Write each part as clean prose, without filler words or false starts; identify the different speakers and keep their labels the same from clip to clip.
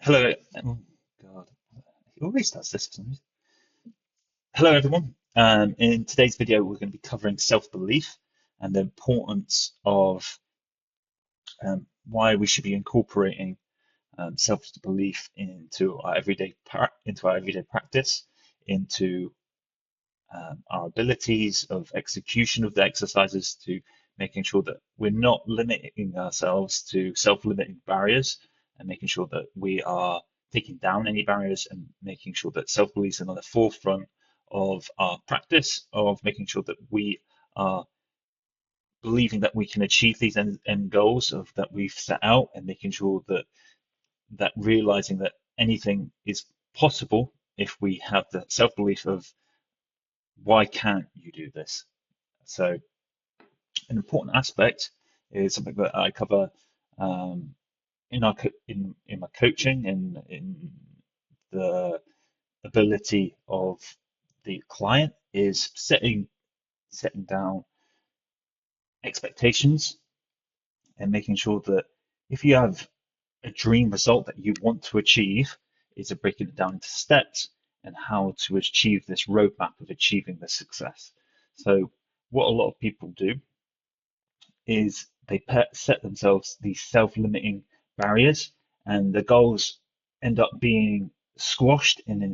Speaker 1: Hello. Oh God, it always does this for some reason. Hello, everyone. In today's video, we're going to be covering self-belief and the importance of why we should be incorporating self-belief into our everyday practice, into our abilities of execution of the exercises, to making sure that we're not limiting ourselves to self-limiting barriers, and making sure that we are taking down any barriers and making sure that self-belief is on the forefront of our practice, of making sure that we are believing that we can achieve these end goals of that we've set out, and making sure that realizing that anything is possible if we have the self-belief of why can't you do this. So an important aspect is something that I cover um, in my coaching and in the ability of the client is setting down expectations and making sure that if you have a dream result that you want to achieve, is breaking it down into steps and how to achieve this roadmap of achieving the success. So what a lot of people do is they set themselves these self-limiting barriers, and the goals end up being squashed um,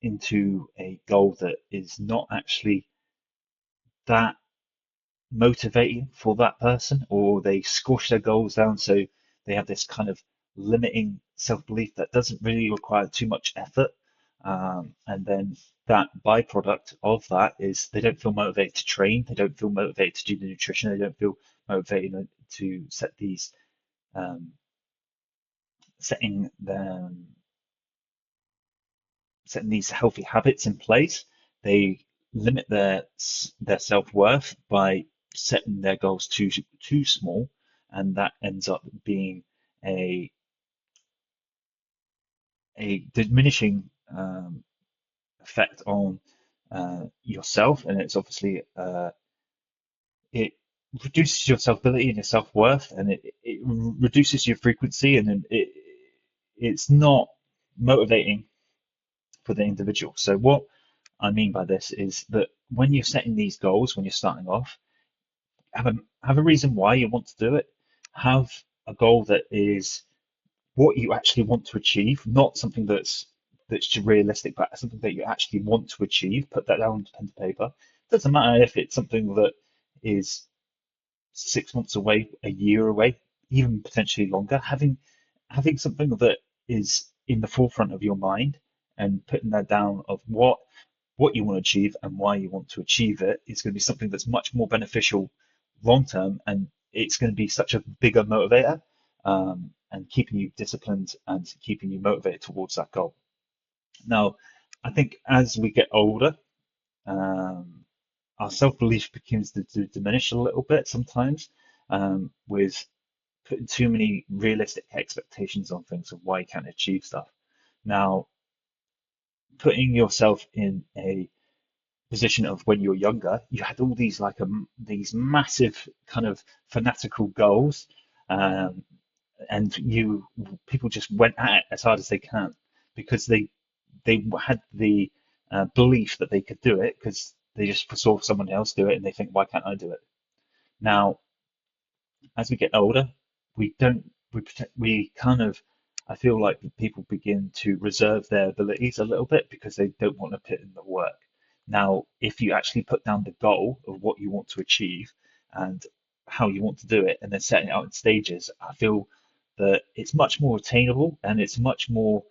Speaker 1: into a goal that is not actually that motivating for that person, or they squash their goals down so they have this kind of limiting self-belief that doesn't really require too much effort. And then that byproduct of that is they don't feel motivated to train, they don't feel motivated to do the nutrition, they don't feel motivated to um, setting them setting these healthy habits in place. They limit their self-worth by setting their goals too small, and that ends up being a a diminishing effect on yourself, and it's obviously it reduces your self-ability and your self-worth, and it reduces your frequency, and then it's not motivating for the individual. So what I mean by this is that when you're setting these goals, when you're starting off, have a have a reason why you want to do it. Have a goal that is what you actually want to achieve, not something that's realistic, but something that you actually want to achieve. Put that down on pen to paper. Doesn't matter if it's something that is 6 months away, a year away, even potentially longer. Having something that is in the forefront of your mind and putting that down of what you want to achieve and why you want to achieve it is going to be something that's much more beneficial long term, and it's going to be such a bigger motivator, and keeping you disciplined and keeping you motivated towards that goal. Now, I think as we get older, um, our self-belief begins to diminish a little bit sometimes, with putting too many realistic expectations on things of why you can't achieve stuff. Now, putting yourself in a position of when you're younger, you had all these these massive kind of fanatical goals, um, and you people just went at it as hard as they can because they had the belief that they could do it because they just saw someone else do it and they think, why can't I do it? Now, as we get older, we don't we protect we kind of I feel like people begin to reserve their abilities a little bit because they don't want to put in the work. Now, if you actually put down the goal of what you want to achieve and how you want to do it, and then setting it out in stages, I feel that it's much more attainable and it's much more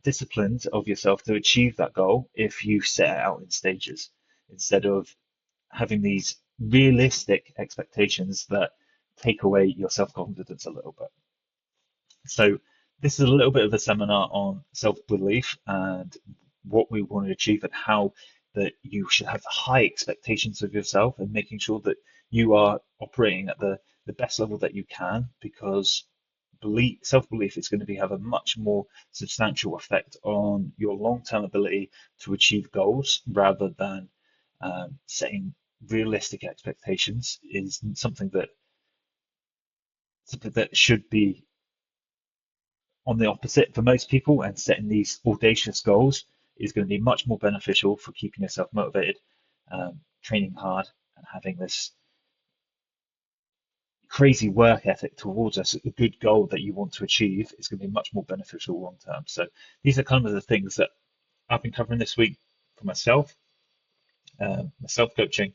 Speaker 1: disciplined of yourself to achieve that goal if you set it out in stages instead of having these realistic expectations that take away your self-confidence a little bit. So this is a little bit of a seminar on self-belief and what we want to achieve and how that you should have high expectations of yourself and making sure that you are operating at the best level that you can, because self-belief is going to have a much more substantial effect on your long-term ability to achieve goals rather than setting realistic expectations is something that should be on the opposite, for most people, and setting these audacious goals is going to be much more beneficial for keeping yourself motivated, training hard, and having this crazy work ethic towards a good goal that you want to achieve is going to be much more beneficial long term. So these are kind of the things that I've been covering this week for myself. My self coaching,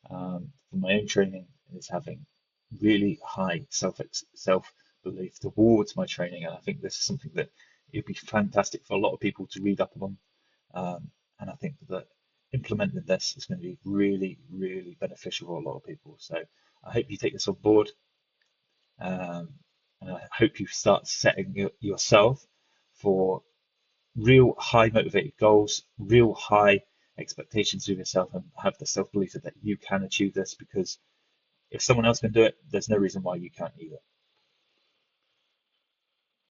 Speaker 1: for my own training, is having really high self belief towards my training, and I think this is something that it'd be fantastic for a lot of people to read up on. And I think that implementing this is going to be really, really beneficial for a lot of people. So I hope you take this on board, um, and I hope you start setting yourself for real high motivated goals, real high expectations of yourself, and have the self belief that you can achieve this, because if someone else can do it, there's no reason why you can't either.